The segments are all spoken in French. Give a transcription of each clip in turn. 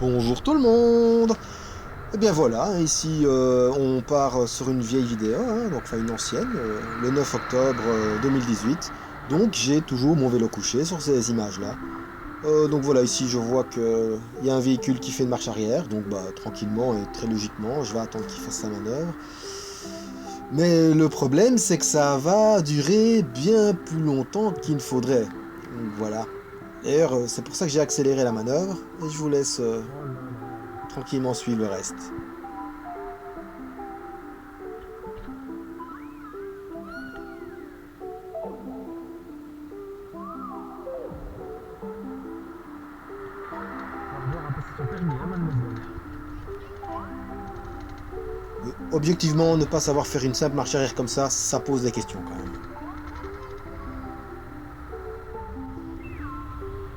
Bonjour tout le monde. Et bien voilà, ici on part sur une vieille vidéo, hein, donc enfin une ancienne, le 9 octobre 2018. Donc j'ai toujours mon vélo couché sur ces images-là. Donc voilà, ici je vois que il y a un véhicule qui fait une marche arrière, donc bah tranquillement et très logiquement, je vais attendre qu'il fasse sa manœuvre. Mais le problème c'est que ça va durer bien plus longtemps qu'il ne faudrait. Donc voilà. D'ailleurs, c'est pour ça que j'ai accéléré la manœuvre et je vous laisse Oh là là. tranquillement suivre le reste. On va revoir un peu si son permis, hein, mademoiselle. Objectivement, ne pas savoir faire une simple marche arrière comme ça pose des questions quand même.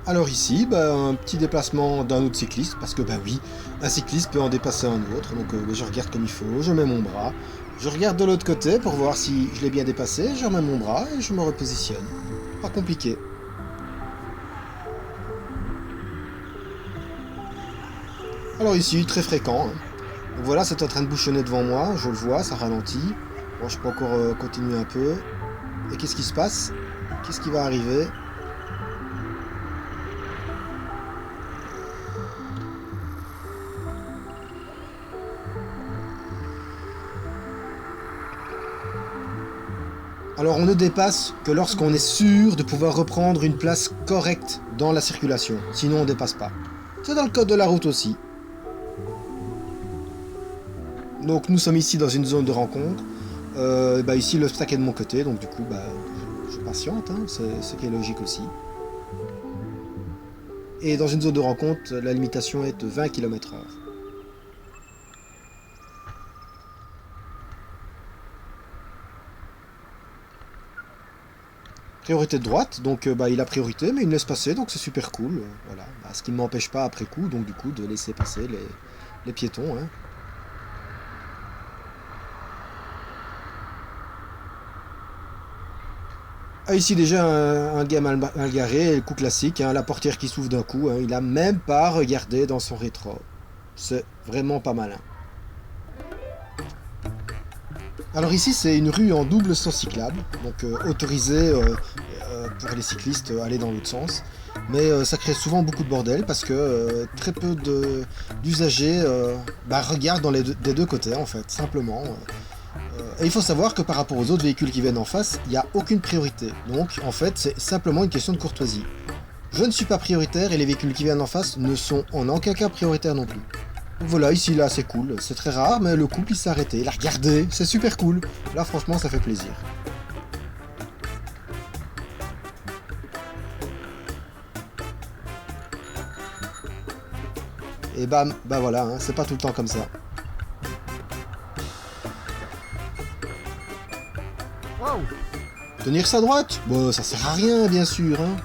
Alors ici, bah, un petit déplacement d'un autre cycliste, parce que bah oui, un cycliste peut en dépasser un autre, donc je regarde comme il faut, je mets mon bras, je regarde de l'autre côté pour voir si je l'ai bien dépassé, je remets mon bras et je me repositionne. Pas compliqué. Alors ici, très fréquent, hein. Donc voilà, c'est en train de bouchonner devant moi, je le vois, ça ralentit. Bon, je peux encore continuer un peu. Et qu'est-ce qui se passe? Qu'est-ce qui va arriver? Alors on ne dépasse que lorsqu'on est sûr de pouvoir reprendre une place correcte dans la circulation. Sinon on ne dépasse pas. C'est dans le code de la route aussi. Donc nous sommes ici dans une zone de rencontre. Bah ici l'obstacle est de mon côté, donc du coup bah, je patiente, hein, c'est ce qui est logique aussi. Et dans une zone de rencontre, la limitation est de 20 km/h. Priorité de droite, donc bah, il a priorité, mais il me laisse passer, donc c'est super cool. Voilà. Bah, ce qui ne m'empêche pas après coup, donc du coup, de laisser passer les piétons. Hein. Ah, ici déjà un gars mal garé, le coup classique, hein, la portière qui s'ouvre d'un coup, hein, il a même pas regardé dans son rétro. C'est vraiment pas malin. Alors ici c'est une rue en double sens cyclable, donc autorisée pour les cyclistes à aller dans l'autre sens. Mais ça crée souvent beaucoup de bordel parce que très peu d'usagers bah, regardent des deux côtés en fait, simplement. Et il faut savoir que par rapport aux autres véhicules qui viennent en face, il n'y a aucune priorité. Donc en fait c'est simplement une question de courtoisie. Je ne suis pas prioritaire et les véhicules qui viennent en face ne sont en aucun cas prioritaires non plus. Voilà, ici là c'est cool, c'est très rare, mais le couple il s'est arrêté, il a regardé, c'est super cool. Là franchement ça fait plaisir. Et bam, bah voilà, hein, c'est pas tout le temps comme ça. Wow. Tenir sa droite? Bon, ça sert à rien bien sûr. Hein.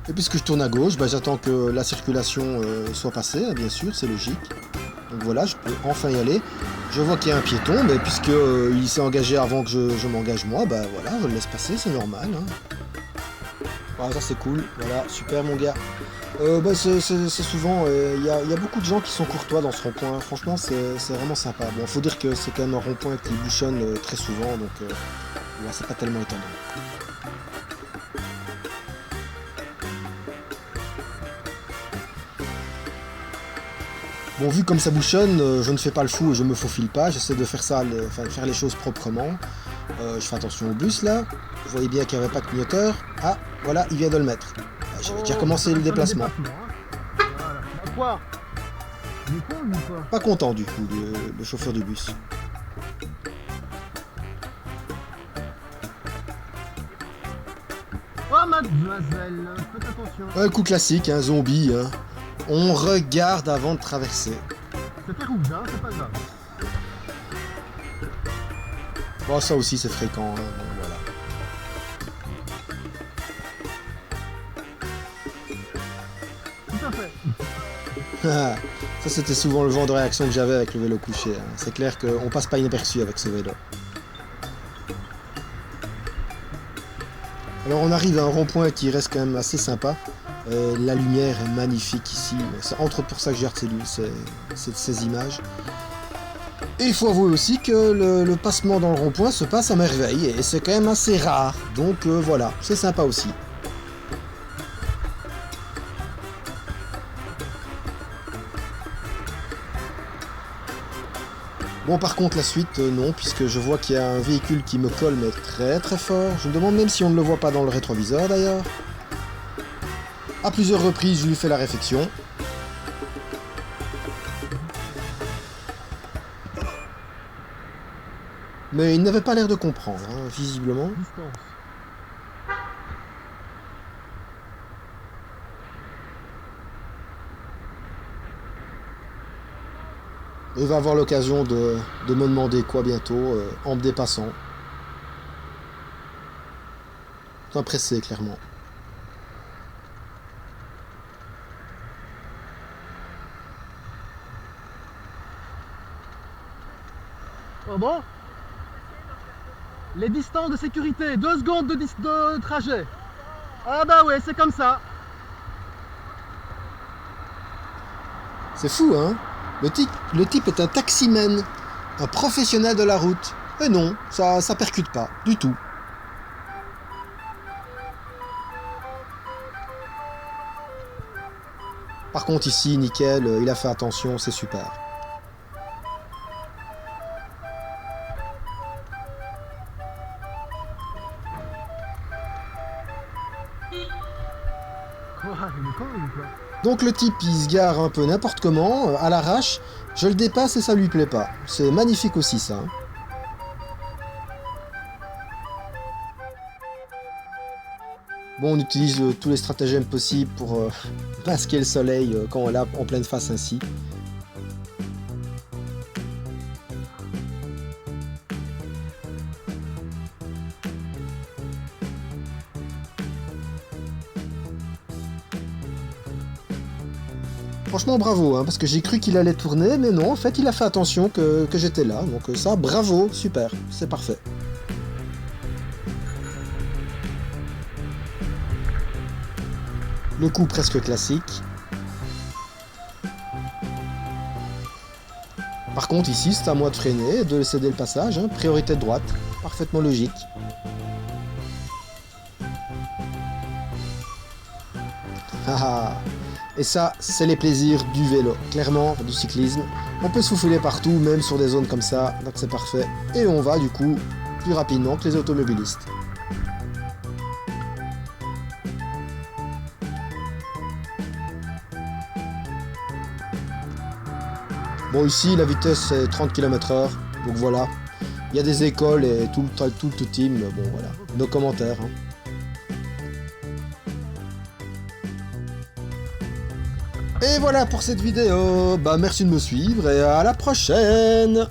Et puisque je tourne à gauche, bah, j'attends que la circulation soit passée, hein, bien sûr, c'est logique. Donc voilà, je peux enfin y aller. Je vois qu'il y a un piéton, mais puisque il s'est engagé avant que je m'engage moi, bah voilà, je le laisse passer, c'est normal. Hein. Voilà, ça c'est cool, voilà, super mon gars. Bah, c'est souvent, y a beaucoup de gens qui sont courtois dans ce rond-point, franchement c'est vraiment sympa. Bon, faut dire que c'est quand même un rond-point qui bouchonne très souvent, donc ouais, c'est pas tellement étonnant. Bon, vu comme ça bouchonne, je ne fais pas le fou et je me faufile pas, j'essaie de faire ça, enfin, de faire les choses proprement. Je fais attention au bus là, vous voyez bien qu'il n'y avait pas de clignoteur. Ah, voilà, il vient de le mettre. J'avais déjà commencé le déplacement. Hein. Voilà. Bah quoi? Il est con lui quoi? Pas content du coup, le chauffeur du bus. Oh mademoiselle, faites attention. Un coup classique, un zombie. Hein. On regarde avant de traverser. C'était rouge, hein, c'est pas grave. Bon, ça aussi c'est fréquent. Hein. Bon, voilà. Tout à fait. Ça c'était souvent le genre de réaction que j'avais avec le vélo couché. Hein. C'est clair qu'on passe pas inaperçu avec ce vélo. Alors on arrive à un rond-point qui reste quand même assez sympa. La lumière est magnifique ici. C'est entre pour ça que je regarde ces images. Et il faut avouer aussi que le passement dans le rond-point se passe à merveille. Et c'est quand même assez rare. Donc voilà, c'est sympa aussi. Bon, par contre, la suite, non, puisque je vois qu'il y a un véhicule qui me colle, mais très très fort. Je me demande même si on ne le voit pas dans le rétroviseur, d'ailleurs. À plusieurs reprises, je lui fais la réflexion. Mais il n'avait pas l'air de comprendre, hein, visiblement. Distance. Il va avoir l'occasion de me demander quoi bientôt, en me dépassant. C'est un pressé, clairement. Oh bon? Les distances de sécurité, 2 secondes de trajet. Ah bah ouais, c'est comme ça. C'est fou, hein? Le type est un taximan, un professionnel de la route. Et non, ça percute pas, du tout. Par contre ici, nickel, il a fait attention, c'est super. Quoi? Il est con ou quoi? Donc le type il se gare un peu n'importe comment, à l'arrache, je le dépasse et ça lui plaît pas. C'est magnifique aussi ça. Hein. Bon, on utilise tous les stratagèmes possibles pour masquer le soleil quand on l'a en pleine face ainsi. Franchement bravo, hein, parce que j'ai cru qu'il allait tourner, mais non, en fait il a fait attention que j'étais là, donc ça, bravo, super, c'est parfait. Le coup presque classique. Par contre ici c'est à moi de freiner et de céder le passage, hein, priorité de droite, parfaitement logique. Haha. Et ça, c'est les plaisirs du vélo, clairement, du cyclisme. On peut souffler partout, même sur des zones comme ça, donc c'est parfait. Et on va du coup plus rapidement que les automobilistes. Bon, ici, la vitesse est 30 km/h, donc voilà. Il y a des écoles et tout le team, bon voilà, nos commentaires. Hein. Et voilà pour cette vidéo, bah merci de me suivre et à la prochaine!